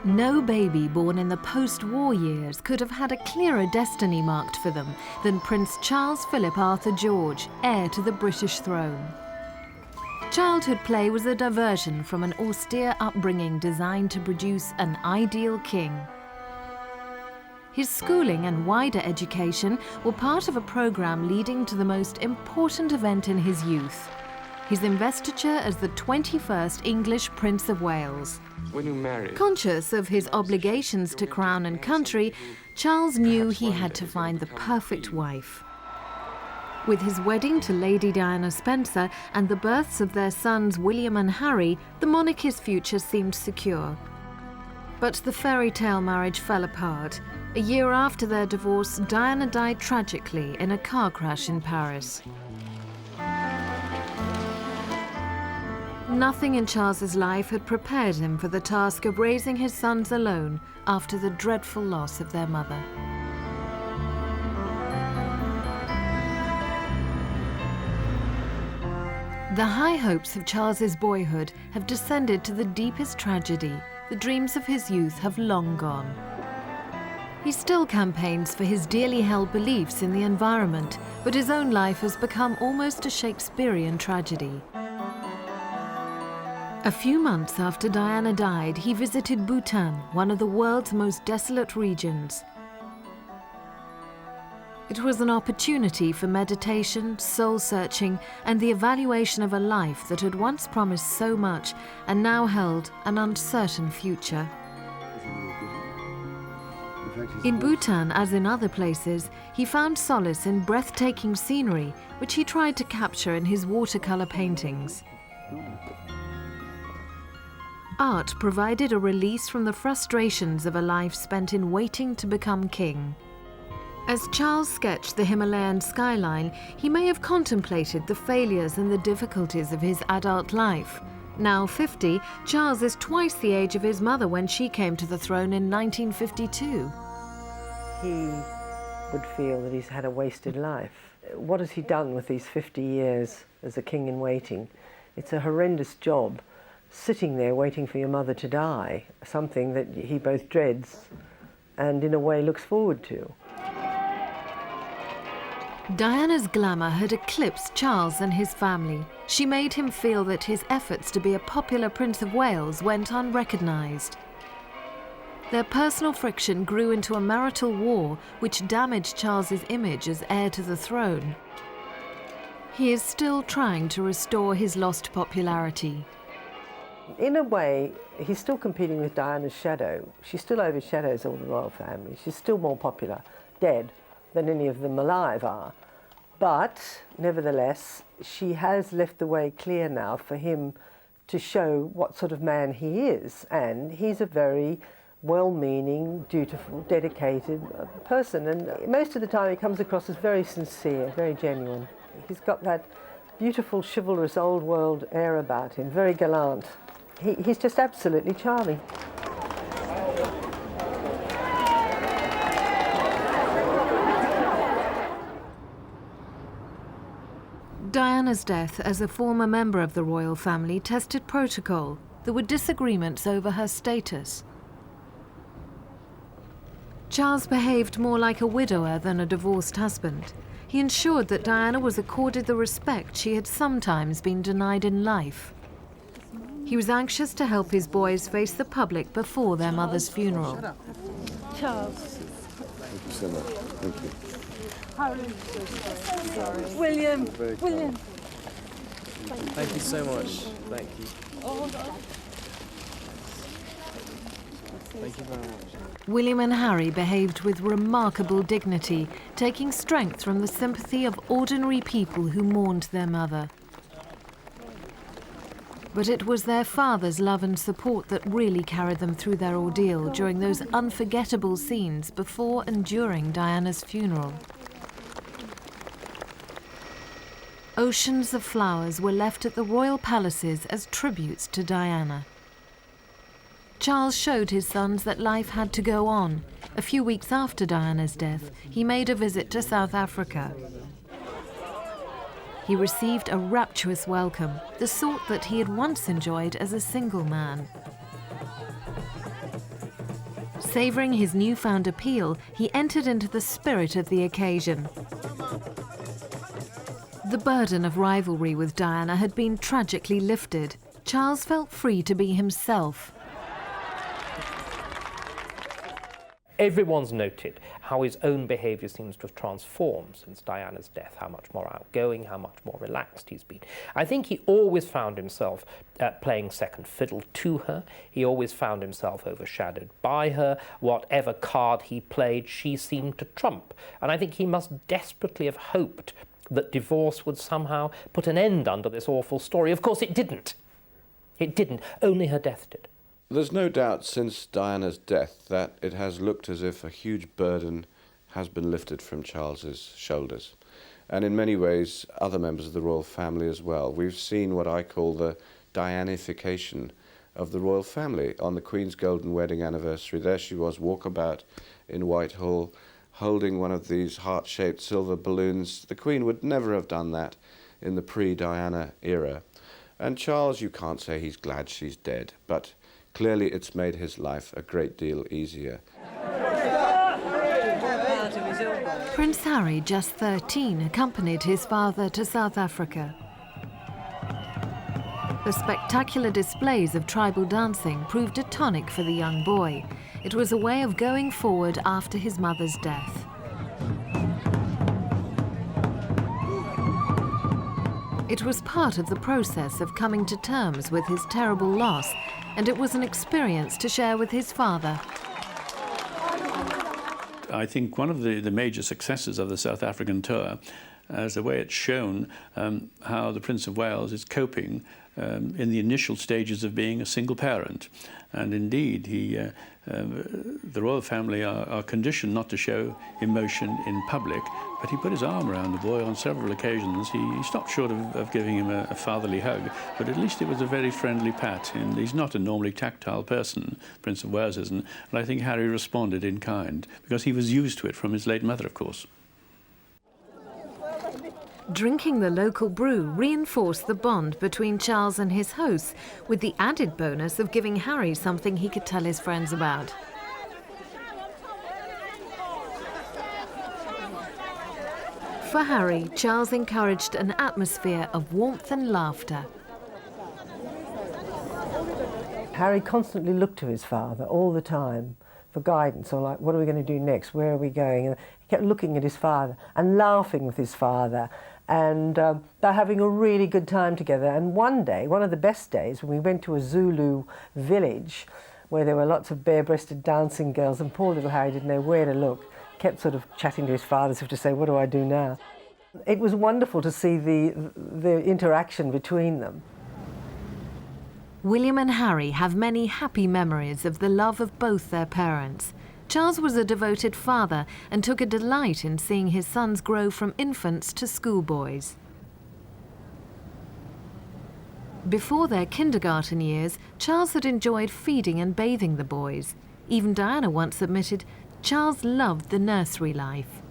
No baby born in the post-war years could have had a clearer destiny marked for them than Prince Charles Philip Arthur George, heir to the British throne. Childhood play was a diversion from an austere upbringing designed to produce an ideal king. His schooling and wider education were part of a programme leading to the most important event in his youth, his investiture as the 21st English Prince of Wales. When you marry, Conscious of his obligations to crown and country, Charles knew he had to find the perfect wife. With his wedding to Lady Diana Spencer and the births of their sons William and Harry, the monarchy's future seemed secure. But the fairy tale marriage fell apart. A year after their divorce, Diana died tragically in a car crash in Paris. Nothing in Charles's life had prepared him for the task of raising his sons alone after the dreadful loss of their mother. The high hopes of Charles's boyhood have descended to the deepest tragedy. The dreams of his youth have long gone. He still campaigns for his dearly held beliefs in the environment, but his own life has become almost a Shakespearean tragedy. A few months after Diana died, he visited Bhutan, one of the world's most desolate regions. It was an opportunity for meditation, soul-searching, and the evaluation of a life that had once promised so much and now held an uncertain future. In Bhutan, as in other places, he found solace in breathtaking scenery, which he tried to capture in his watercolor paintings. Art provided a release from the frustrations of a life spent in waiting to become king. As Charles sketched the Himalayan skyline, he may have contemplated the failures and the difficulties of his adult life. Now 50, Charles is twice the age of his mother when she came to the throne in 1952. He would feel that he's had a wasted life. What has he done with these 50 years as a king in waiting? It's a horrendous job, sitting there waiting for your mother to die, something that he both dreads and in a way looks forward to. Diana's glamour had eclipsed Charles and his family. She made him feel that his efforts to be a popular Prince of Wales went unrecognised. Their personal friction grew into a marital war which damaged Charles's image as heir to the throne. He is still trying to restore his lost popularity. In a way, he's still competing with Diana's shadow. She still overshadows all the royal family. She's still more popular, dead, than any of them alive are. But, nevertheless, she has left the way clear now for him to show what sort of man he is. And he's a very well-meaning, dutiful, dedicated person. And most of the time he comes across as very sincere, very genuine. He's got that beautiful, chivalrous, old-world air about him, very gallant. He's just absolutely charming. Diana's death as a former member of the royal family tested protocol. There were disagreements over her status. Charles behaved more like a widower than a divorced husband. He ensured that Diana was accorded the respect she had sometimes been denied in life. He was anxious to help his boys face the public before their mother's funeral. Charles. Thank you so much. Thank you. William. William. Thank you so much. Thank you. Thank you very much. William and Harry behaved with remarkable dignity, taking strength from the sympathy of ordinary people who mourned their mother. But it was their father's love and support that really carried them through their ordeal during those unforgettable scenes before and during Diana's funeral. Oceans of flowers were left at the royal palaces as tributes to Diana. Charles showed his sons that life had to go on. A few weeks after Diana's death, he made a visit to South Africa. He received a rapturous welcome, the sort that he had once enjoyed as a single man. Savouring his newfound appeal, he entered into the spirit of the occasion. The burden of rivalry with Diana had been tragically lifted. Charles felt free to be himself. Everyone's noted how his own behaviour seems to have transformed since Diana's death, how much more outgoing, how much more relaxed he's been. I think he always found himself playing second fiddle to her. He always found himself overshadowed by her. Whatever card he played, she seemed to trump. And I think he must desperately have hoped that divorce would somehow put an end under this awful story. Of course it didn't. It didn't. Only her death did. There's no doubt since Diana's death that it has looked as if a huge burden has been lifted from Charles's shoulders. And in many ways, other members of the royal family as well. We've seen what I call the Dianification of the royal family. On the Queen's golden wedding anniversary, there she was, walkabout in Whitehall, holding one of these heart-shaped silver balloons. The Queen would never have done that in the pre-Diana era. And Charles, you can't say he's glad she's dead, but clearly it's made his life a great deal easier. Prince Harry, just 13, accompanied his father to South Africa. The spectacular displays of tribal dancing proved a tonic for the young boy. It was a way of going forward after his mother's death. It was part of the process of coming to terms with his terrible loss, and it was an experience to share with his father. I think one of the major successes of the South African tour is the way it's shown how the Prince of Wales is coping in the initial stages of being a single parent. And indeed, the royal family are conditioned not to show emotion in public, but he put his arm around the boy on several occasions. He stopped short of giving him a fatherly hug, but at least it was a very friendly pat. And he's not a normally tactile person, Prince of Wales isn't, and I think Harry responded in kind, because he was used to it from his late mother, of course. Drinking the local brew reinforced the bond between Charles and his hosts, with the added bonus of giving Harry something he could tell his friends about. For Harry, Charles encouraged an atmosphere of warmth and laughter. Harry constantly looked to his father all the time for guidance, or like, what are we going to do next? Where are we going? And he kept looking at his father and laughing with his father. And they're having a really good time together. And one day, one of the best days, when we went to a Zulu village where there were lots of bare-breasted dancing girls, and poor little Harry didn't know where to look, kept sort of chatting to his father as if to say, what do I do now? It was wonderful to see the interaction between them. William and Harry have many happy memories of the love of both their parents. Charles was a devoted father and took a delight in seeing his sons grow from infants to schoolboys. Before their kindergarten years, Charles had enjoyed feeding and bathing the boys. Even Diana once admitted Charles loved the nursery life.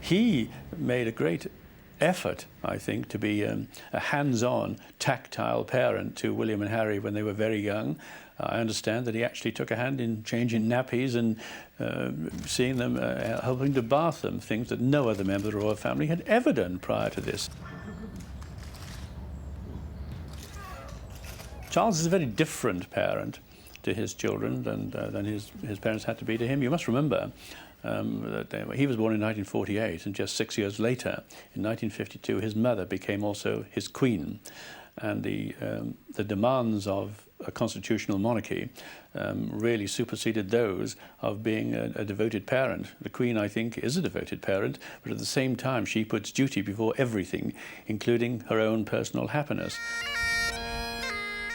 He made a great effort, I think, to be a hands-on, tactile parent to William and Harry when they were very young. I understand that he actually took a hand in changing nappies and seeing them, helping to bath them, things that no other member of the royal family had ever done prior to this. Charles is a very different parent to his children than his parents had to be to him. You must remember that he was born in 1948, and just 6 years later, in 1952, his mother became also his queen. And the demands of a constitutional monarchy really superseded those of being a devoted parent. The Queen, I think, is a devoted parent, but at the same time she puts duty before everything, including her own personal happiness.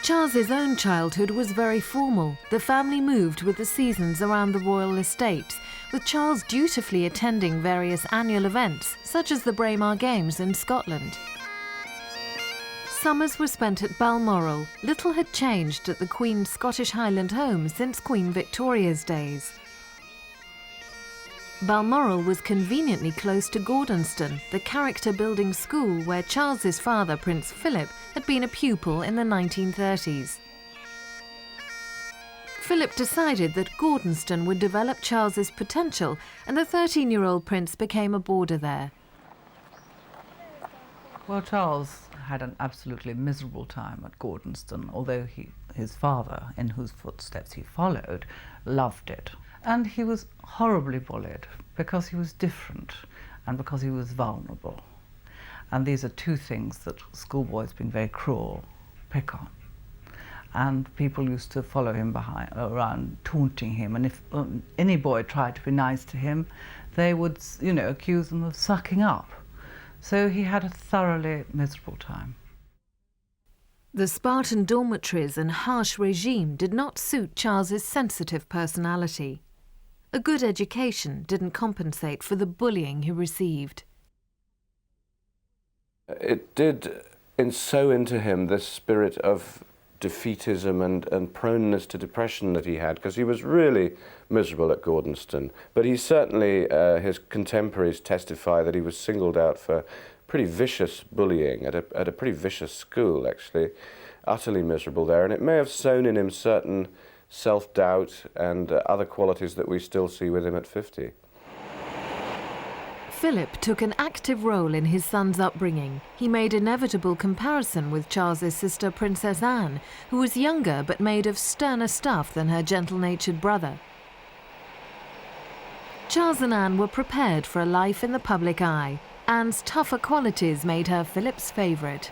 Charles's own childhood was very formal. The family moved with the seasons around the royal estates, with Charles dutifully attending various annual events, such as the Braemar Games in Scotland. Summers were spent at Balmoral. Little had changed at the Queen's Scottish Highland home since Queen Victoria's days. Balmoral was conveniently close to Gordonston, the character-building school where Charles's father, Prince Philip, had been a pupil in the 1930s. Philip decided that Gordonston would develop Charles's potential, and the 13-year-old prince became a boarder there. Well, Charles had an absolutely miserable time at Gordonston, although his father, in whose footsteps he followed, loved it. And he was horribly bullied because he was different and because he was vulnerable. And these are two things that schoolboys, being very cruel, pick on. And people used to follow him around, taunting him. And if any boy tried to be nice to him, they would, accuse him of sucking up. So he had a thoroughly miserable time. The Spartan dormitories and harsh regime did not suit Charles's sensitive personality. A good education didn't compensate for the bullying he received. It did sow into him this spirit of defeatism and proneness to depression that he had, because he was really miserable at Gordonston. But he certainly, his contemporaries testify that he was singled out for pretty vicious bullying at a pretty vicious school, actually, utterly miserable there. And it may have sown in him certain self-doubt and other qualities that we still see with him at 50. Philip took an active role in his son's upbringing. He made inevitable comparison with Charles's sister, Princess Anne, who was younger but made of sterner stuff than her gentle-natured brother. Charles and Anne were prepared for a life in the public eye. Anne's tougher qualities made her Philip's favourite.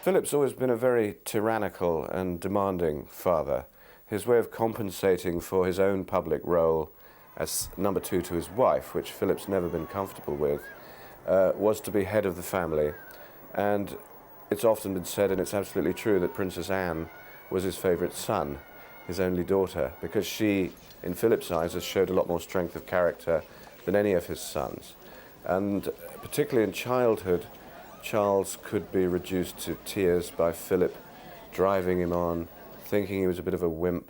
Philip's always been a very tyrannical and demanding father. His way of compensating for his own public role as number two to his wife, which Philip's never been comfortable with, was to be head of the family. And it's often been said, and it's absolutely true, that Princess Anne was his favourite son, his only daughter, because she, in Philip's eyes, has showed a lot more strength of character than any of his sons. And particularly in childhood, Charles could be reduced to tears by Philip driving him on, thinking he was a bit of a wimp,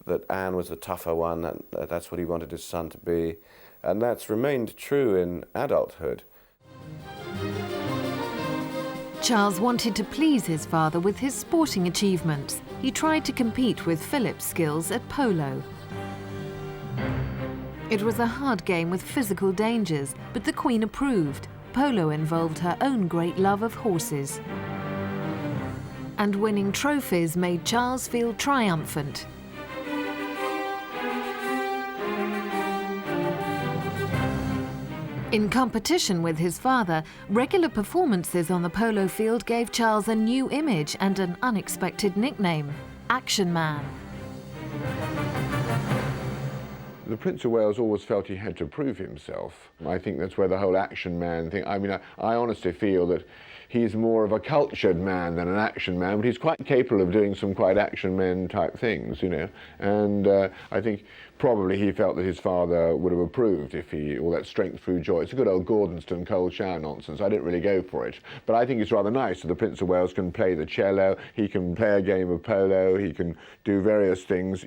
that Anne was the tougher one, and that's what he wanted his son to be. And that's remained true in adulthood. Charles wanted to please his father with his sporting achievements. He tried to compete with Philip's skills at polo. It was a hard game with physical dangers, but the Queen approved. Polo involved her own great love of horses. And winning trophies made Charles feel triumphant. In competition with his father, regular performances on the polo field gave Charles a new image and an unexpected nickname, Action Man. The Prince of Wales always felt he had to prove himself. I think that's where the whole action man thing, I honestly feel that he's more of a cultured man than an action man, but he's quite capable of doing some quite action man type things, And I think probably he felt that his father would have approved if all that strength through joy. It's a good old Gordonston cold shower nonsense. I didn't really go for it. But I think it's rather nice that the Prince of Wales can play the cello, he can play a game of polo, he can do various things,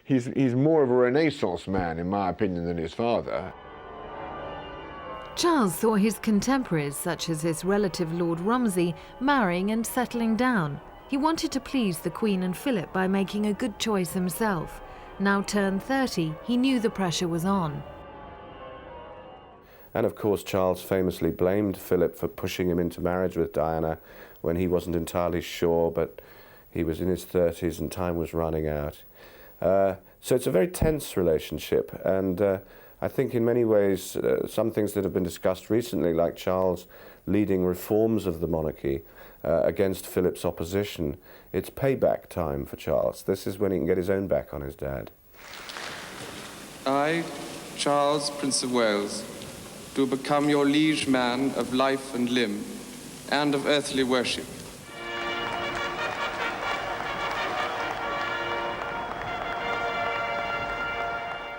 He's more of a Renaissance man, in my opinion, than his father. Charles saw his contemporaries, such as his relative Lord Rumsey, marrying and settling down. He wanted to please the Queen and Philip by making a good choice himself. Now turned 30, he knew the pressure was on. And of course, Charles famously blamed Philip for pushing him into marriage with Diana when he wasn't entirely sure, but he was in his 30s and time was running out. So it's a very tense relationship, and I think in many ways some things that have been discussed recently, like Charles leading reforms of the monarchy against Philip's opposition, it's payback time for Charles. This is when he can get his own back on his dad. I, Charles, Prince of Wales, do become your liege man of life and limb, and of earthly worship.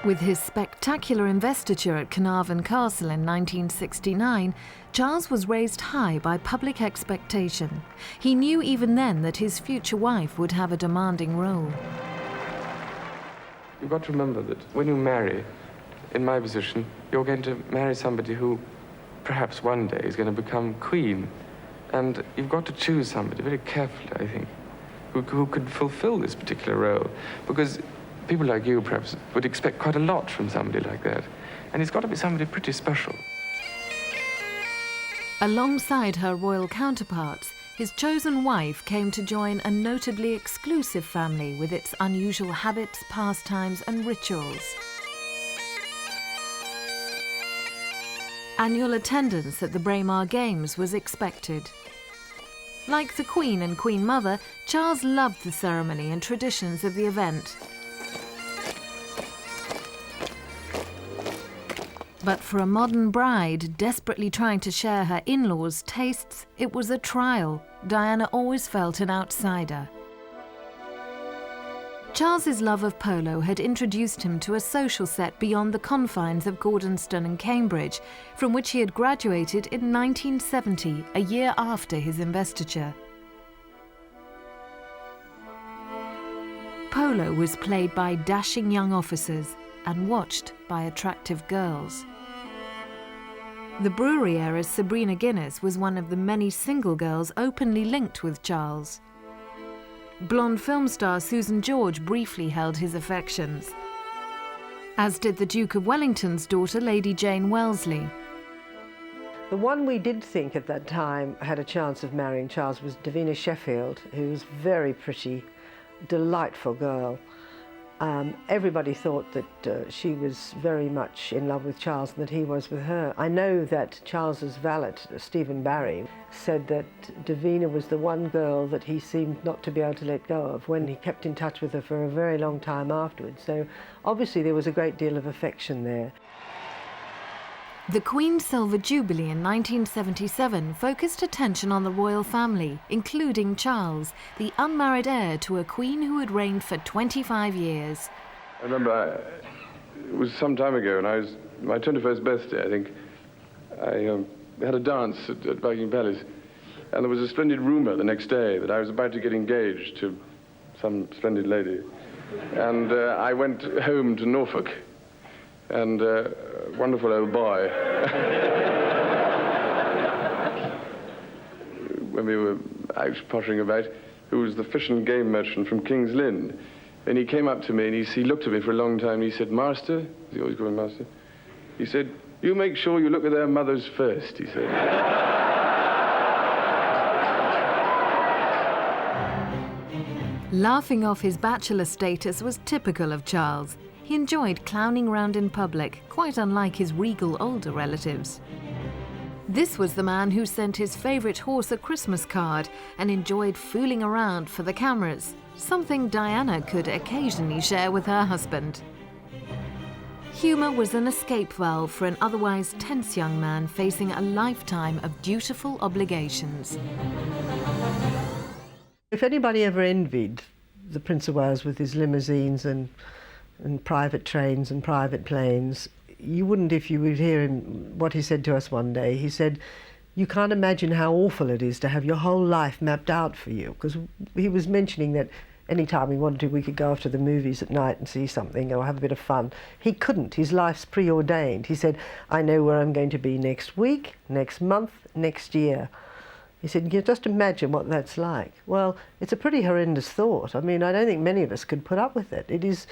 With his spectacular investiture at Carnarvon Castle in 1969, Charles was raised high by public expectation. He knew even then that his future wife would have a demanding role. You've got to remember that when you marry, in my position, you're going to marry somebody who perhaps one day is going to become queen. And you've got to choose somebody very carefully, I think. who could fulfill this particular role. Because people like you perhaps would expect quite a lot from somebody like that. And it's got to be somebody pretty special. Alongside her royal counterparts, his chosen wife came to join a notably exclusive family with its unusual habits, pastimes and rituals. Annual attendance at the Braemar Games was expected. Like the Queen and Queen Mother, Charles loved the ceremony and traditions of the event. But for a modern bride desperately trying to share her in-laws' tastes, it was a trial. Diana always felt an outsider. Charles's love of polo had introduced him to a social set beyond the confines of Gordonston and Cambridge, from which he had graduated in 1970, a year after his investiture. Polo was played by dashing young officers and watched by attractive girls. The brewery era's Sabrina Guinness was one of the many single girls openly linked with Charles. Blonde film star Susan George briefly held his affections, as did the Duke of Wellington's daughter, Lady Jane Wellesley. The one we did think at that time had a chance of marrying Charles was Davina Sheffield, who was very pretty, delightful girl. Everybody thought that she was very much in love with Charles and that he was with her. I know that Charles's valet, Stephen Barry, said that Davina was the one girl that he seemed not to be able to let go of when he kept in touch with her for a very long time afterwards. So obviously there was a great deal of affection there. The Queen's Silver Jubilee in 1977 focused attention on the royal family, including Charles, the unmarried heir to a queen who had reigned for 25 years. I remember it was some time ago, and I was my 21st birthday, I think. I had a dance at Buckingham Palace, and there was a splendid rumour the next day that I was about to get engaged to some splendid lady. And I went home to Norfolk, and wonderful old boy. When we were out pottering about, who was the fish and game merchant from King's Lynn. And he came up to me and he looked at me for a long time and he said, "Master," he always called me Master, he said, "You make sure you look at their mothers first," he said. Laughing off his bachelor status was typical of Charles. He enjoyed clowning around in public, quite unlike his regal older relatives. This was the man who sent his favourite horse a Christmas card and enjoyed fooling around for the cameras, something Diana could occasionally share with her husband. Humour was an escape valve for an otherwise tense young man facing a lifetime of dutiful obligations. If anybody ever envied the Prince of Wales with his limousines and private trains and private planes, you wouldn't if you would hear him, what he said to us one day. He said, "You can't imagine how awful it is to have your whole life mapped out for you," because he was mentioning that any time we wanted to, we could go off to the movies at night and see something or have a bit of fun. He couldn't. His life's preordained. He said, "I know where I'm going to be next week, next month, next year." He said, "You just imagine what that's like." Well, it's a pretty horrendous thought. I mean, I don't think many of us could put up with it. It is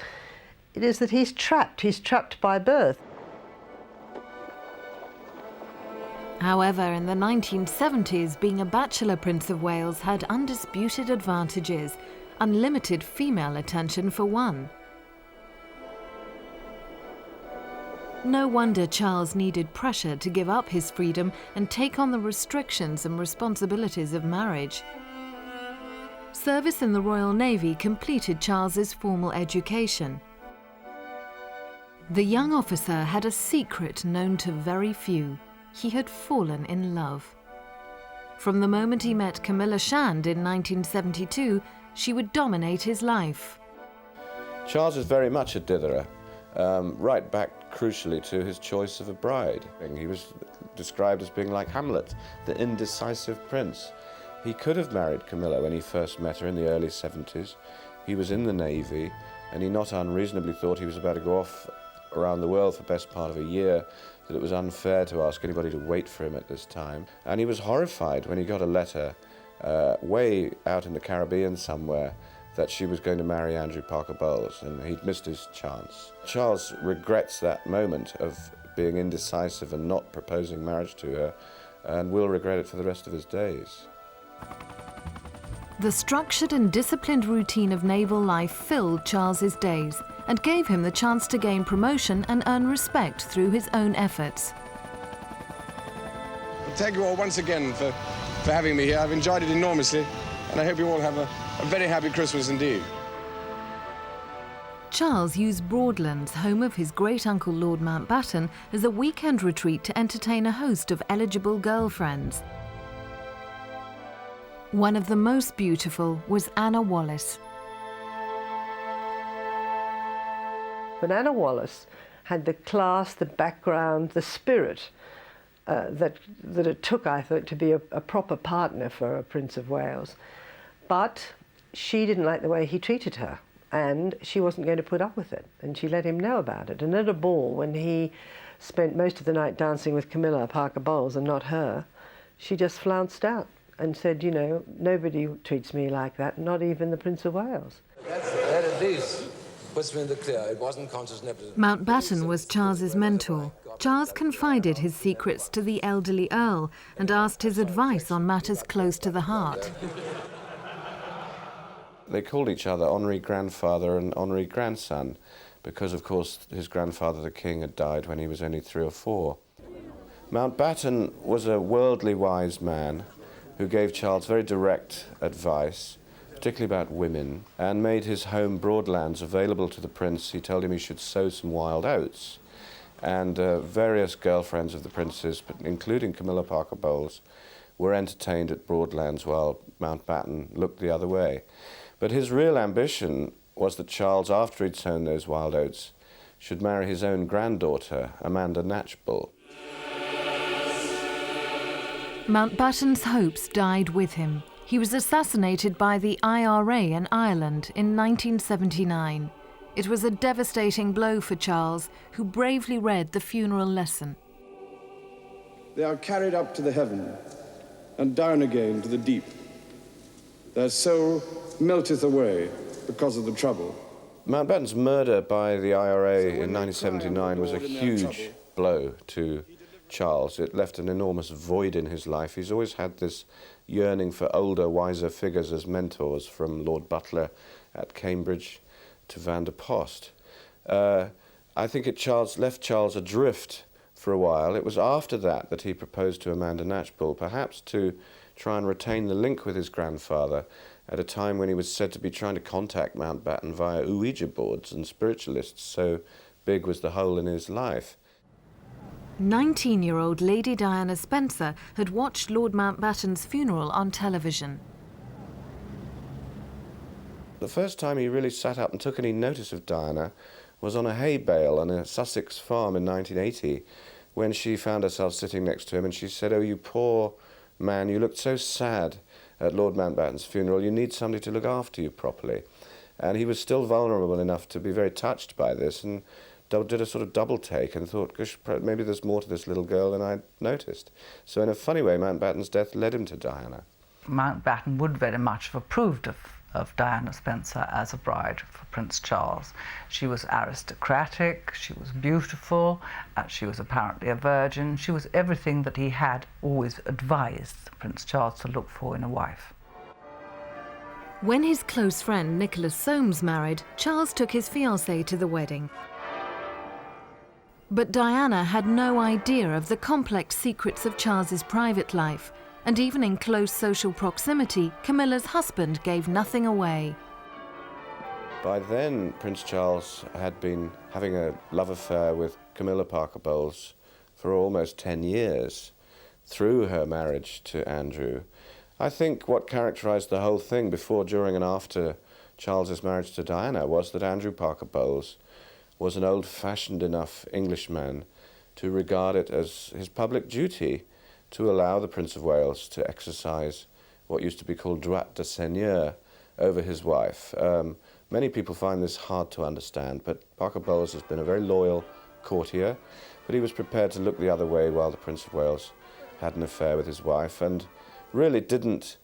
that he's trapped by birth. However, in the 1970s, being a bachelor Prince of Wales had undisputed advantages, unlimited female attention for one. No wonder Charles needed pressure to give up his freedom and take on the restrictions and responsibilities of marriage. Service in the Royal Navy completed Charles's formal education. The young officer had a secret known to very few. He had fallen in love. From the moment he met Camilla Shand in 1972, she would dominate his life. Charles is very much a ditherer, right back crucially to his choice of a bride. He was described as being like Hamlet, the indecisive prince. He could have married Camilla when he first met her in the early 70s. He was in the Navy, and he not unreasonably thought he was about to go off around the world for the best part of a year, that it was unfair to ask anybody to wait for him at this time. And he was horrified when he got a letter way out in the Caribbean somewhere, that she was going to marry Andrew Parker Bowles, and he'd missed his chance. Charles regrets that moment of being indecisive and not proposing marriage to her, and will regret it for the rest of his days. The structured and disciplined routine of naval life filled Charles's days and gave him the chance to gain promotion and earn respect through his own efforts. Thank you all once again for having me here. I've enjoyed it enormously, and I hope you all have a very happy Christmas indeed. Charles used Broadlands, home of his great-uncle Lord Mountbatten, as a weekend retreat to entertain a host of eligible girlfriends. One of the most beautiful was Anna Wallis. But Anna Wallis had the class, the background, the spirit that it took, I thought, to be a proper partner for a Prince of Wales. But she didn't like the way he treated her, and she wasn't going to put up with it, and she let him know about it. And at a ball, when he spent most of the night dancing with Camilla Parker Bowles and not her, she just flounced out and said, you know, nobody treats me like that, not even the Prince of Wales. That at least puts me in the clear. It wasn't conscious nepotism. Mountbatten was Charles's mentor. Charles confided his secrets to the elderly Earl and asked his advice on matters close to the heart. They called each other honorary grandfather and honorary grandson because, of course, his grandfather, the king, had died when he was only 3 or 4. Mountbatten was a worldly wise man who gave Charles very direct advice, particularly about women, and made his home Broadlands available to the prince. He told him he should sow some wild oats. And various girlfriends of the prince's, including Camilla Parker Bowles, were entertained at Broadlands while Mountbatten looked the other way. But his real ambition was that Charles, after he'd sown those wild oats, should marry his own granddaughter, Amanda Knatchbull. Mountbatten's hopes died with him. He was assassinated by the IRA in Ireland in 1979. It was a devastating blow for Charles, who bravely read the funeral lesson. They are carried up to the heaven, and down again to the deep. Their soul melteth away because of the trouble. Mountbatten's murder by the IRA in 1979 was a huge blow to Charles. It left an enormous void in his life. He's always had this yearning for older, wiser figures as mentors, from Lord Butler at Cambridge to Van der Post. I think it left Charles adrift for a while. It was after that that he proposed to Amanda Knatchbull, perhaps to try and retain the link with his grandfather at a time when he was said to be trying to contact Mountbatten via Ouija boards and spiritualists, so big was the hole in his life. 19-year-old Lady Diana Spencer had watched Lord Mountbatten's funeral on television. The first time he really sat up and took any notice of Diana was on a hay bale on a Sussex farm in 1980, when she found herself sitting next to him, and she said, "Oh, you poor man, you looked so sad at Lord Mountbatten's funeral. You need somebody to look after you properly." And he was still vulnerable enough to be very touched by this, and did a sort of double take and thought, gosh, maybe there's more to this little girl than I'd noticed. So in a funny way, Mountbatten's death led him to Diana. Mountbatten would very much have approved of Diana Spencer as a bride for Prince Charles. She was aristocratic, she was beautiful, she was apparently a virgin. She was everything that he had always advised Prince Charles to look for in a wife. When his close friend Nicholas Soames married, Charles took his fiancée to the wedding. But Diana had no idea of the complex secrets of Charles's private life, and even in close social proximity, Camilla's husband gave nothing away. By then, Prince Charles had been having a love affair with Camilla Parker Bowles for almost 10 years, through her marriage to Andrew. I think what characterized the whole thing before, during and after Charles's marriage to Diana was that Andrew Parker Bowles was an old-fashioned enough Englishman to regard it as his public duty to allow the Prince of Wales to exercise what used to be called droit de seigneur over his wife. Many people find this hard to understand, but Parker Bowles has been a very loyal courtier, but he was prepared to look the other way while the Prince of Wales had an affair with his wife, and really didn't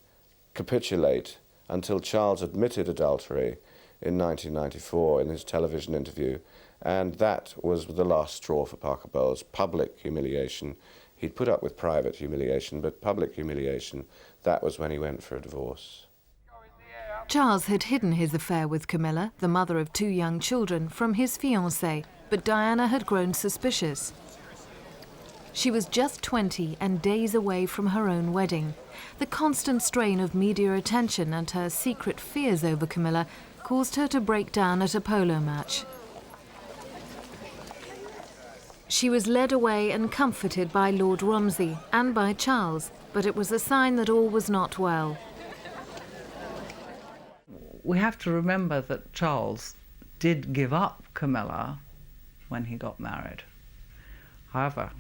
capitulate until Charles admitted adultery in 1994 in his television interview, and that was the last straw for Parker Bowles. Public humiliation. He'd put up with private humiliation, but public humiliation, that was when he went for a divorce. Charles had hidden his affair with Camilla, the mother of 2 young children, from his fiancée, but Diana had grown suspicious. She was just 20 and days away from her own wedding. The constant strain of media attention and her secret fears over Camilla caused her to break down at a polo match. She was led away and comforted by Lord Romsey and by Charles, but it was a sign that all was not well. We have to remember that Charles did give up Camilla when he got married. However,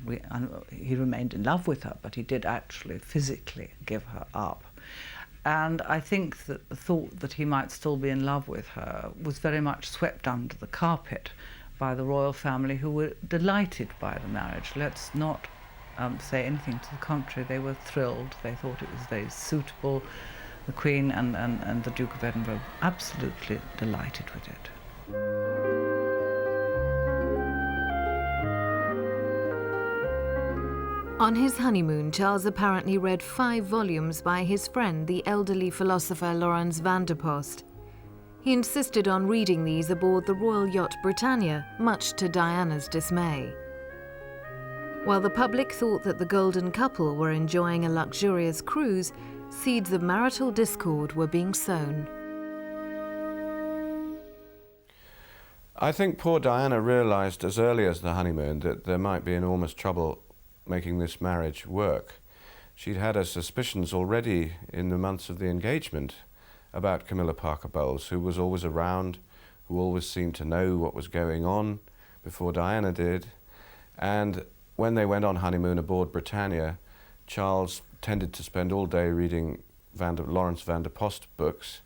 he remained in love with her, but he did actually physically give her up. And I think that the thought that he might still be in love with her was very much swept under the carpet by the royal family, who were delighted by the marriage. Let's not say anything to the contrary. They were thrilled. They thought it was very suitable. The Queen and the Duke of Edinburgh were absolutely delighted with it. On his honeymoon, Charles apparently read 5 volumes by his friend, the elderly philosopher Laurens van der Post. He insisted on reading these aboard the royal yacht Britannia, much to Diana's dismay. While the public thought that the golden couple were enjoying a luxurious cruise, seeds of marital discord were being sown. I think poor Diana realised as early as the honeymoon that there might be enormous trouble making this marriage work. She'd had her suspicions already in the months of the engagement about Camilla Parker Bowles, who was always around, who always seemed to know what was going on before Diana did. And when they went on honeymoon aboard Britannia, Charles tended to spend all day reading Laurens van der Post books,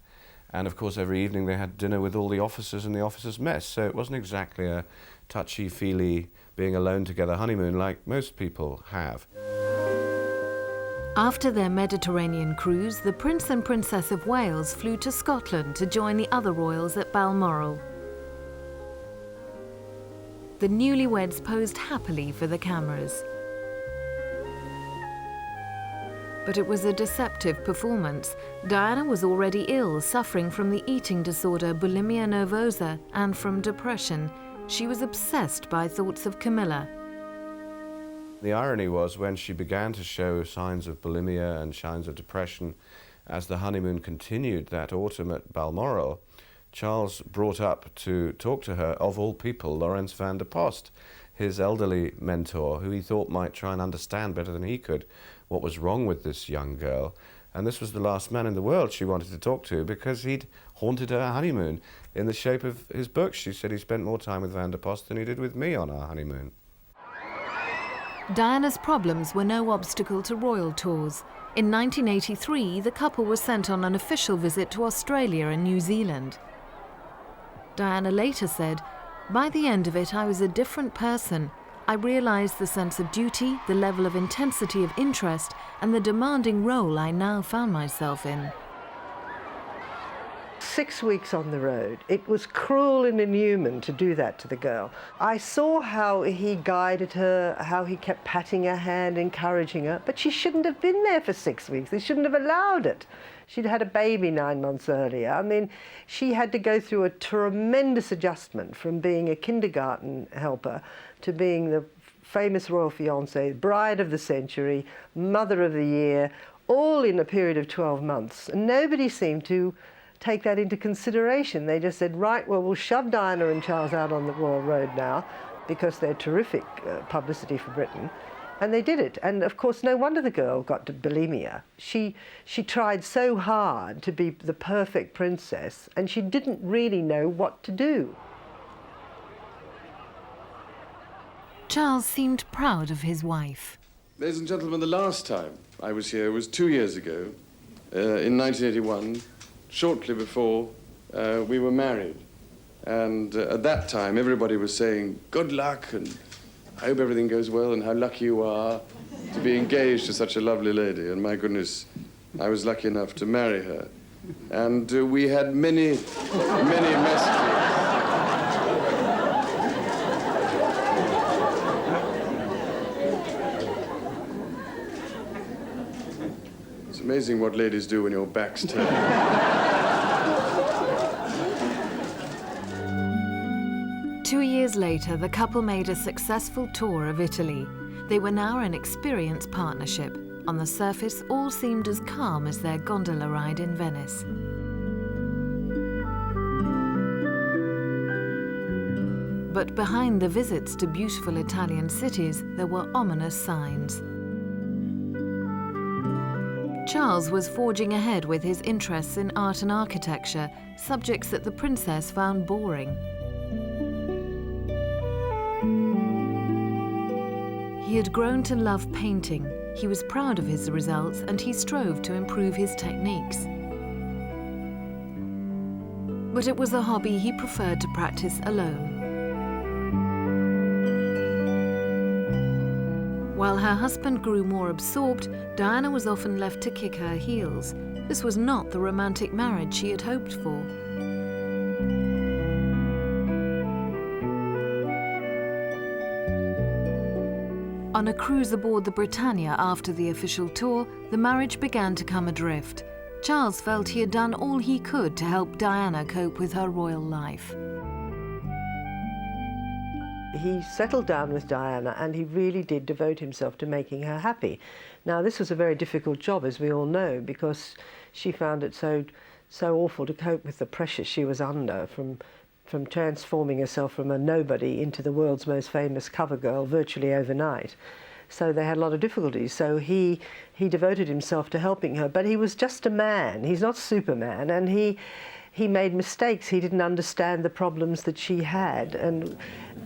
and of course every evening they had dinner with all the officers in the officers' mess, so it wasn't exactly a touchy-feely being alone together honeymoon like most people have. After their Mediterranean cruise, the Prince and Princess of Wales flew to Scotland to join the other royals at Balmoral. The newlyweds posed happily for the cameras. But it was a deceptive performance. Diana was already ill, suffering from the eating disorder bulimia nervosa and from depression. She was obsessed by thoughts of Camilla. The irony was when she began to show signs of bulimia and signs of depression as the honeymoon continued that autumn at Balmoral, Charles brought up to talk to her, of all people, Laurens van der Post, his elderly mentor, who he thought might try and understand better than he could what was wrong with this young girl. And this was the last man in the world she wanted to talk to because he'd haunted her honeymoon in the shape of his books. She said he spent more time with Van der Post than he did with me on our honeymoon. Diana's problems were no obstacle to royal tours. In 1983, the couple was sent on an official visit to Australia and New Zealand. Diana later said, "By the end of it, I was a different person. I realized the sense of duty, the level of intensity of interest, and the demanding role I now found myself in." 6 weeks on the road. It was cruel and inhuman to do that to the girl. I saw how he guided her, how he kept patting her hand, encouraging her, but she shouldn't have been there for 6 weeks. They shouldn't have allowed it. She'd had a baby 9 months earlier. I mean, she had to go through a tremendous adjustment from being a kindergarten helper to being the famous royal fiancée, bride of the century, mother of the year, all in a period of 12 months. And nobody seemed to take that into consideration. They just said, right, well, we'll shove Diana and Charles out on the royal road now because they're terrific publicity for Britain. And they did it. And of course, no wonder the girl got to bulimia. She tried so hard to be the perfect princess, and she didn't really know what to do. Charles seemed proud of his wife. Ladies and gentlemen, the last time I was here was 2 years ago, in 1981, shortly before we were married. And at that time, everybody was saying, good luck, and I hope everything goes well, and how lucky you are to be engaged to such a lovely lady. And my goodness, I was lucky enough to marry her. And we had many messages. It's amazing what ladies do when your back's turned. 2 years later, the couple made a successful tour of Italy. They were now an experienced partnership. On the surface, all seemed as calm as their gondola ride in Venice. But behind the visits to beautiful Italian cities, there were ominous signs. Charles was forging ahead with his interests in art and architecture, subjects that the princess found boring. He had grown to love painting. He was proud of his results and he strove to improve his techniques. But it was a hobby he preferred to practice alone. While her husband grew more absorbed, Diana was often left to kick her heels. This was not the romantic marriage she had hoped for. On a cruise aboard the Britannia after the official tour, the marriage began to come adrift. Charles felt he had done all he could to help Diana cope with her royal life. He settled down with Diana and he really did devote himself to making her happy. Now, this was a very difficult job, as we all know, because she found it so awful to cope with the pressure she was under from transforming herself from a nobody into the world's most famous cover girl virtually overnight. So they had a lot of difficulties. So he devoted himself to helping her, but he was just a man. He's not Superman, and he made mistakes. He didn't understand the problems that she had, and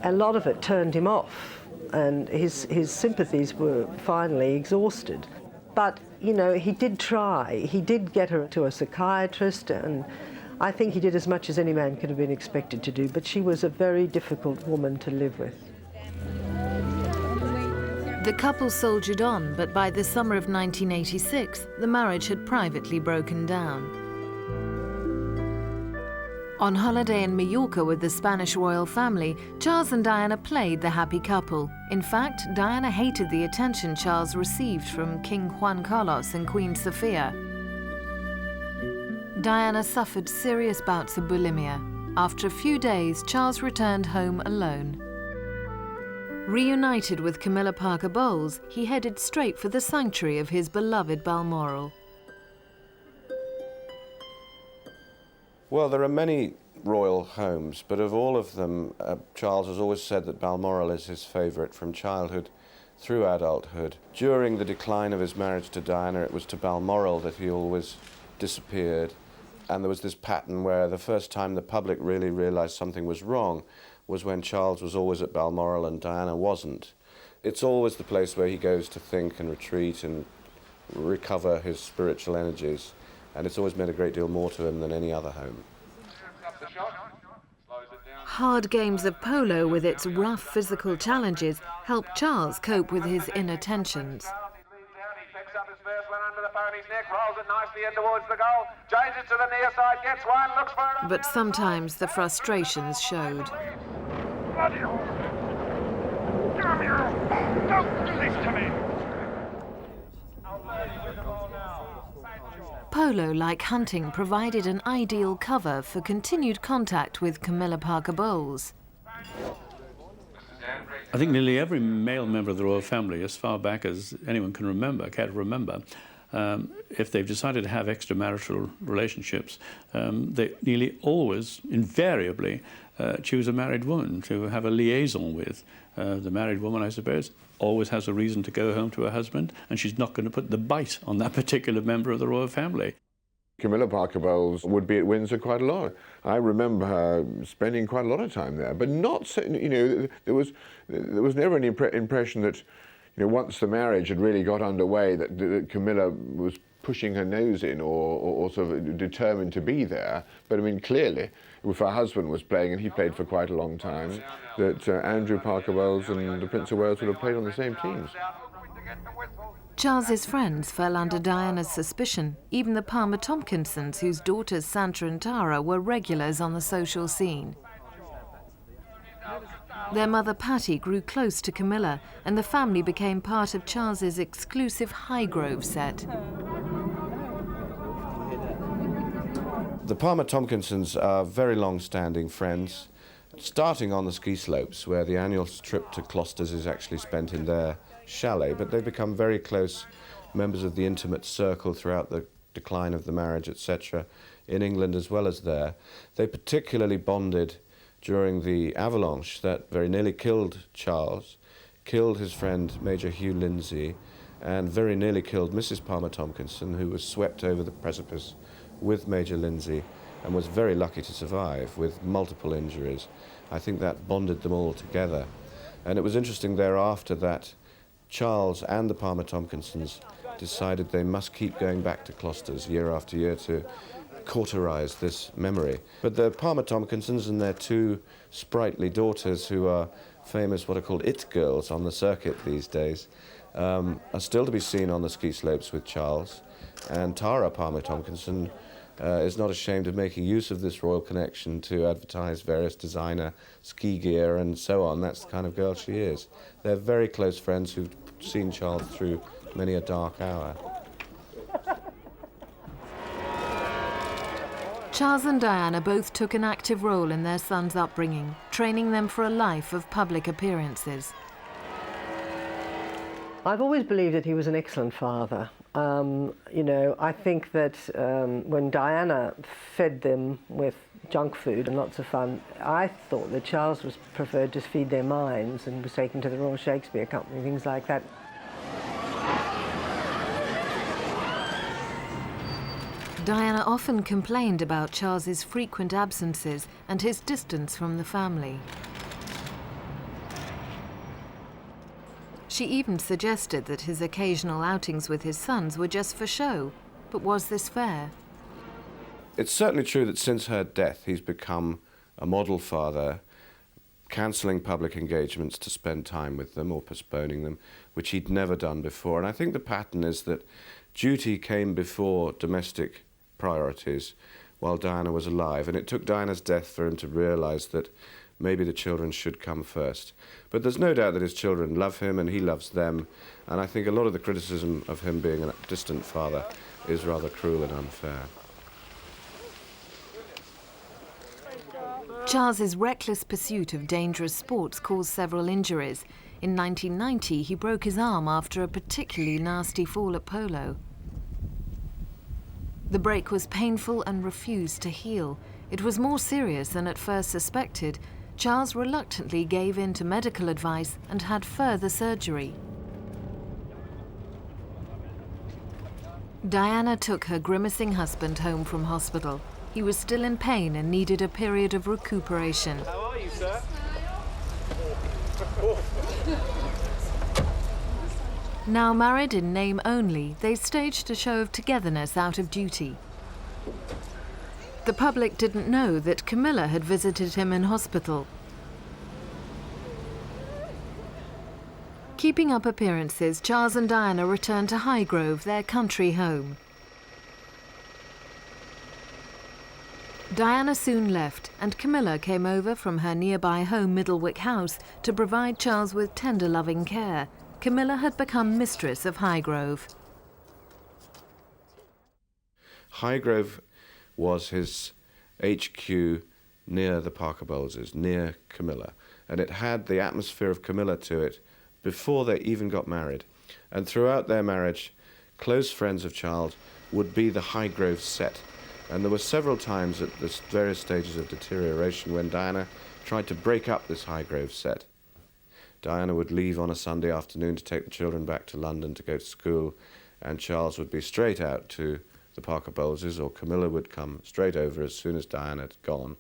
a lot of it turned him off, and his sympathies were finally exhausted. But, you know, he did try. He did get her to a psychiatrist, and I think he did as much as any man could have been expected to do, but she was a very difficult woman to live with. The couple soldiered on, but by the summer of 1986, the marriage had privately broken down. On holiday in Mallorca with the Spanish royal family, Charles and Diana played the happy couple. In fact, Diana hated the attention Charles received from King Juan Carlos and Queen Sofia. Diana suffered serious bouts of bulimia. After a few days, Charles returned home alone. Reunited with Camilla Parker Bowles, he headed straight for the sanctuary of his beloved Balmoral. Well, there are many royal homes, but of all of them, Charles has always said that Balmoral is his favourite from childhood through adulthood. During the decline of his marriage to Diana, it was to Balmoral that he always disappeared. And there was this pattern where the first time the public really realised something was wrong was when Charles was always at Balmoral and Diana wasn't. It's always the place where he goes to think and retreat and recover his spiritual energies. And it's always meant a great deal more to him than any other home. Hard games of polo with its rough physical challenges helped Charles cope with his inner tensions. But sometimes the frustrations showed. Polo, like hunting, provided an ideal cover for continued contact with Camilla Parker Bowles. I think nearly every male member of the royal family, as far back as anyone can remember, care to remember, if they've decided to have extramarital relationships, they nearly always, invariably, choose a married woman to have a liaison with. The married woman, I suppose, always has a reason to go home to her husband, and she's not going to put the bite on that particular member of the royal family. Camilla Parker Bowles would be at Windsor quite a lot. I remember her spending quite a lot of time there, but not so, you know, there was never any impression that, you know, once the marriage had really got underway, that Camilla was pushing her nose in or sort of determined to be there. But I mean, clearly, if her husband was playing, and he played for quite a long time, that Andrew Parker Bowles and the Prince of Wales would have played on the same teams. Charles's friends fell under Diana's suspicion, even the Palmer-Tompkinsons, whose daughters Santa and Tara were regulars on the social scene. Their mother Patty grew close to Camilla, and the family became part of Charles's exclusive Highgrove set. The Palmer-Tompkinsons are very long-standing friends, starting on the ski slopes, where the annual trip to Closters is actually spent in their chalet, but they've become very close members of the intimate circle throughout the decline of the marriage, etc., in England as well as there. They particularly bonded during the avalanche that very nearly killed Charles, killed his friend Major Hugh Lindsay, and very nearly killed Mrs. Palmer-Tompkinson, who was swept over the precipice with Major Lindsay and was very lucky to survive with multiple injuries. I think that bonded them all together. And it was interesting thereafter that Charles and the Palmer-Tompkinsons decided they must keep going back to Closters year after year to cauterize this memory. But the Palmer-Tompkinsons and their two sprightly daughters, who are famous what are called it girls on the circuit these days, are still to be seen on the ski slopes with Charles. And Tara Palmer-Tompkinson is not ashamed of making use of this royal connection to advertise various designer ski gear and so on. That's the kind of girl she is. They're very close friends who've seen Charles through many a dark hour. Charles and Diana both took an active role in their sons' upbringing, training them for a life of public appearances. I've always believed that he was an excellent father. You know, I think that when Diana fed them with junk food and lots of fun, I thought that Charles was preferred to feed their minds and was taken to the Royal Shakespeare Company, things like that. Diana often complained about Charles's frequent absences and his distance from the family. She even suggested that his occasional outings with his sons were just for show. But was this fair? It's certainly true that since her death, he's become a model father, cancelling public engagements to spend time with them or postponing them, which he'd never done before. And I think the pattern is that duty came before domestic priorities while Diana was alive, and it took Diana's death for him to realise that maybe the children should come first. But there's no doubt that his children love him and he loves them, and I think a lot of the criticism of him being a distant father is rather cruel and unfair. Charles's reckless pursuit of dangerous sports caused several injuries. In 1990, he broke his arm after a particularly nasty fall at polo. The break was painful and refused to heal. It was more serious than at first suspected. Charles reluctantly gave in to medical advice and had further surgery. Diana took her grimacing husband home from hospital. He was still in pain and needed a period of recuperation. How are you, sir? Now married in name only, they staged a show of togetherness out of duty. The public didn't know that Camilla had visited him in hospital. Keeping up appearances, Charles and Diana returned to Highgrove, their country home. Diana soon left, and Camilla came over from her nearby home, Middlewick House, to provide Charles with tender, loving care. Camilla had become mistress of Highgrove. Highgrove was his HQ near the Parker Bowleses, near Camilla, and it had the atmosphere of Camilla to it before they even got married. And throughout their marriage, close friends of Charles would be the Highgrove set. And there were several times at the various stages of deterioration when Diana tried to break up this Highgrove set. Diana would leave on a Sunday afternoon to take the children back to London to go to school, and Charles would be straight out to the Parker Bowleses, or Camilla would come straight over as soon as Diana had gone.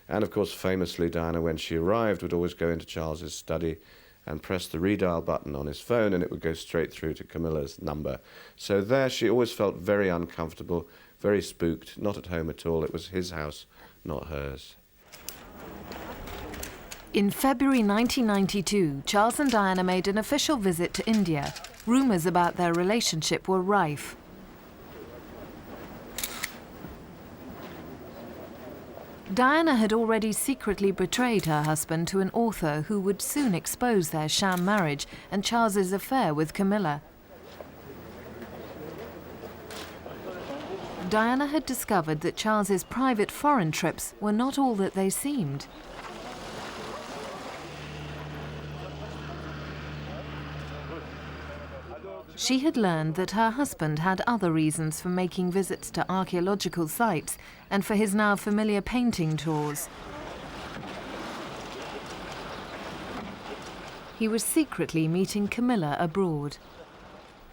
And of course, famously, Diana, when she arrived, would always go into Charles's study and press the redial button on his phone, and it would go straight through to Camilla's number. So there she always felt very uncomfortable, very spooked, not at home at all. It was his house, not hers. In February 1992, Charles and Diana made an official visit to India. Rumours about their relationship were rife. Diana had already secretly betrayed her husband to an author who would soon expose their sham marriage and Charles's affair with Camilla. Diana had discovered that Charles's private foreign trips were not all that they seemed. She had learned that her husband had other reasons for making visits to archaeological sites and for his now familiar painting tours. He was secretly meeting Camilla abroad.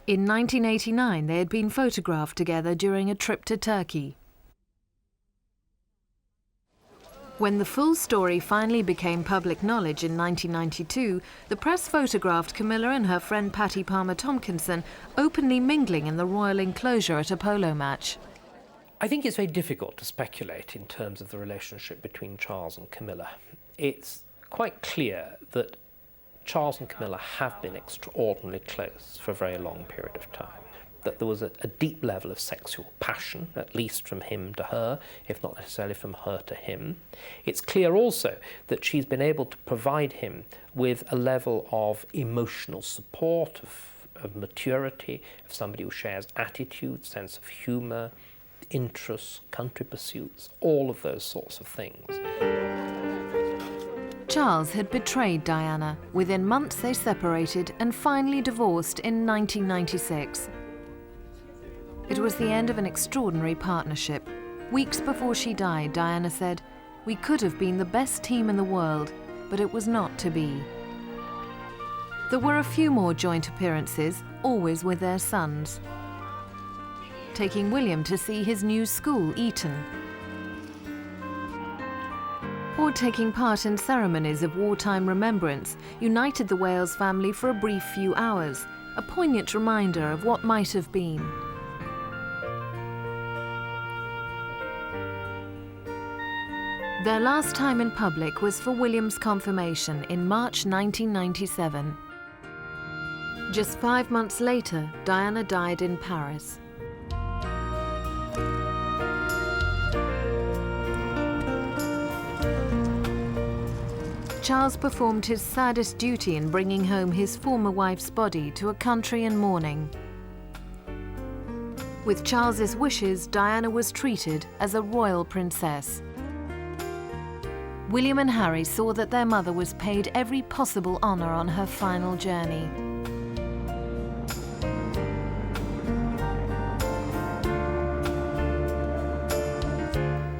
In 1989, they had been photographed together during a trip to Turkey. When the full story finally became public knowledge in 1992, the press photographed Camilla and her friend Patty Palmer Tompkinson openly mingling in the royal enclosure at a polo match. I think it's very difficult to speculate in terms of the relationship between Charles and Camilla. It's quite clear that Charles and Camilla have been extraordinarily close for a very long period of time. That there was a deep level of sexual passion, at least from him to her, if not necessarily from her to him. It's clear also that she's been able to provide him with a level of emotional support, of maturity, of somebody who shares attitude, sense of humour, interests, country pursuits, all of those sorts of things. Charles had betrayed Diana. Within months they separated and finally divorced in 1996. It was the end of an extraordinary partnership. Weeks before she died, Diana said, "We could have been the best team in the world, but it was not to be." There were a few more joint appearances, always with their sons. Taking William to see his new school, Eton. Or taking part in ceremonies of wartime remembrance, united the Wales family for a brief few hours, a poignant reminder of what might have been. Their last time in public was for William's confirmation in March 1997. Just 5 months later, Diana died in Paris. Charles performed his saddest duty in bringing home his former wife's body to a country in mourning. With Charles's wishes, Diana was treated as a royal princess. William and Harry saw that their mother was paid every possible honour on her final journey.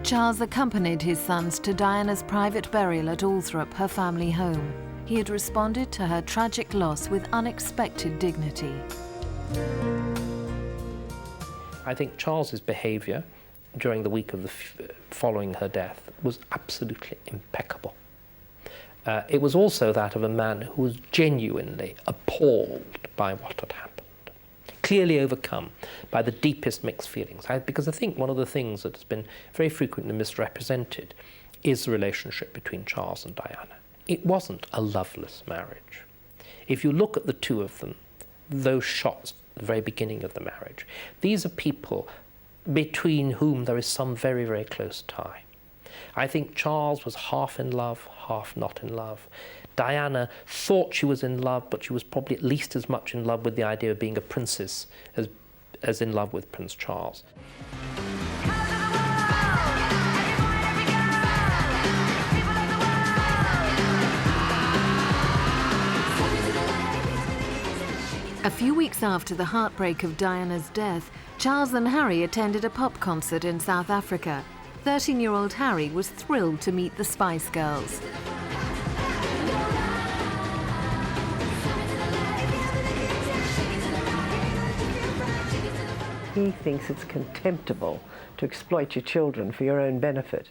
Charles accompanied his sons to Diana's private burial at Althorp, her family home. He had responded to her tragic loss with unexpected dignity. I think Charles's behaviour during the week of following her death was absolutely impeccable. It was also that of a man who was genuinely appalled by what had happened, clearly overcome by the deepest mixed feelings. Because I think one of the things that has been very frequently misrepresented is the relationship between Charles and Diana. It wasn't a loveless marriage. If you look at the two of them, those shots at the very beginning of the marriage, these are people between whom there is some very, very close tie. I think Charles was half in love, half not in love. Diana thought she was in love, but she was probably at least as much in love with the idea of being a princess as in love with Prince Charles. A few weeks after the heartbreak of Diana's death, Charles and Harry attended a pop concert in South Africa. 13-year-old Harry was thrilled to meet the Spice Girls. He thinks it's contemptible to exploit your children for your own benefit,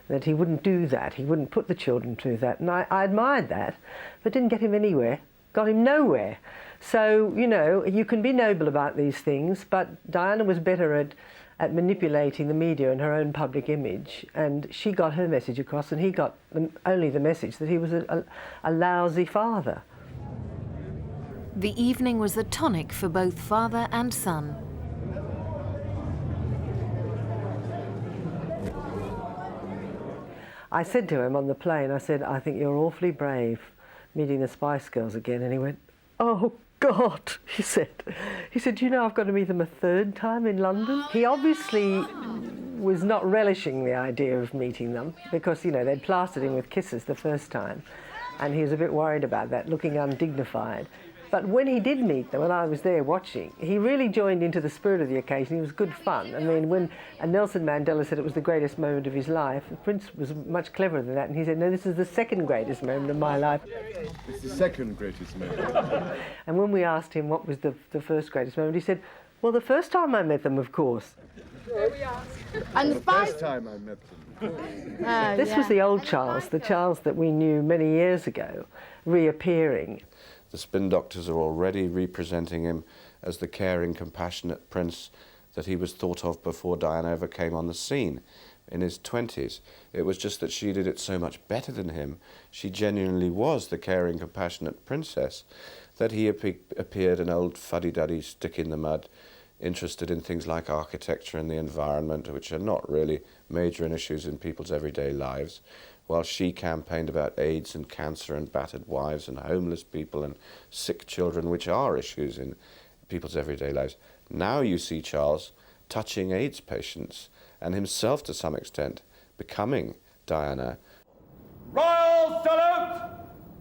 that he wouldn't do that, he wouldn't put the children through that. And I admired that, but didn't get him anywhere, got him nowhere. So, you know, you can be noble about these things, but Diana was better at manipulating the media and her own public image, and she got her message across, and he got only the message that he was a lousy father. The evening was the tonic for both father and son. I said to him on the plane, I said, I think you're awfully brave meeting the Spice Girls again. And he went, oh, God, he said. He said, you know, I've got to meet them a third time in London. He obviously was not relishing the idea of meeting them because, you know, they'd plastered him with kisses the first time. And he was a bit worried about that, looking undignified. But when he did meet them, and I was there watching, he really joined into the spirit of the occasion. It was good fun. I mean, when Nelson Mandela said it was the greatest moment of his life, the Prince was much cleverer than that, and he said, no, this is the second greatest moment of my life. It's the second greatest moment. And when we asked him what was the first greatest moment, he said, well, the first time I met them, of course. There we are. And the first time I met them. This was the old Charles, the Charles that we knew many years ago, reappearing. The spin doctors are already representing him as the caring, compassionate prince that he was thought of before Diana ever came on the scene in his 20s. It was just that she did it so much better than him. She genuinely was the caring, compassionate princess, that he appeared an old fuddy-duddy stick in the mud, interested in things like architecture and the environment, which are not really major issues in people's everyday lives, while she campaigned about AIDS and cancer and battered wives and homeless people and sick children, which are issues in people's everyday lives. Now you see Charles touching AIDS patients and himself, to some extent, becoming Diana. Royal salute!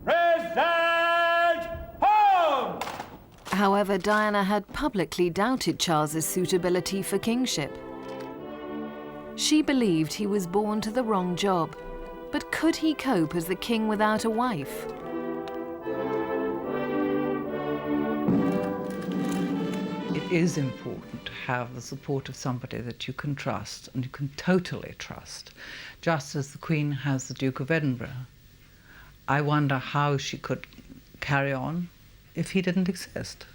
Present home! However, Diana had publicly doubted Charles's suitability for kingship. She believed he was born to the wrong job. But could he cope as the king without a wife? It is important to have the support of somebody that you can trust, and you can totally trust, just as the Queen has the Duke of Edinburgh. I wonder how she could carry on if he didn't exist.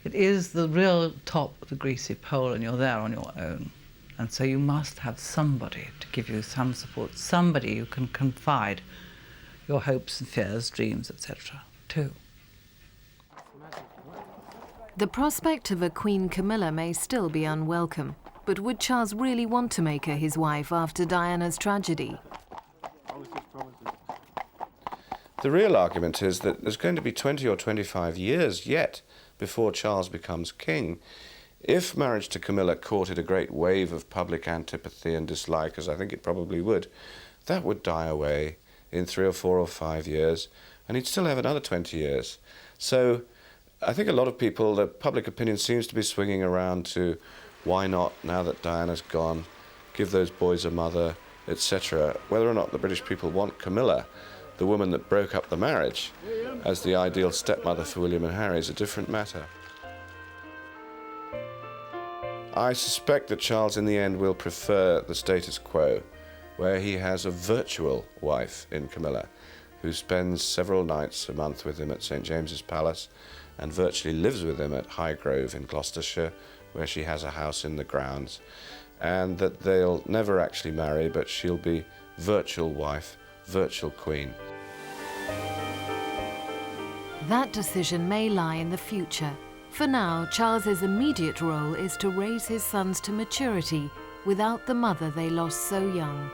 It is the real top of the greasy pole, and you're there on your own. And so you must have somebody to give you some support, somebody you can confide your hopes and fears, dreams, etc. to. The prospect of a Queen Camilla may still be unwelcome, but would Charles really want to make her his wife after Diana's tragedy? The real argument is that there's going to be 20 or 25 years yet before Charles becomes king. If marriage to Camilla courted a great wave of public antipathy and dislike, as I think it probably would, that would die away in 3 or 4 or 5 years, and he'd still have another 20 years. So I think a lot of people, the public opinion seems to be swinging around to why not, now that Diana's gone, give those boys a mother, etc. Whether or not the British people want Camilla, the woman that broke up the marriage, as the ideal stepmother for William and Harry is a different matter. I suspect that Charles in the end will prefer the status quo, where he has a virtual wife in Camilla, who spends several nights a month with him at St. James's Palace and virtually lives with him at Highgrove in Gloucestershire, where she has a house in the grounds, and that they'll never actually marry, but she'll be virtual wife, virtual queen. That decision may lie in the future. For now, Charles's immediate role is to raise his sons to maturity without the mother they lost so young.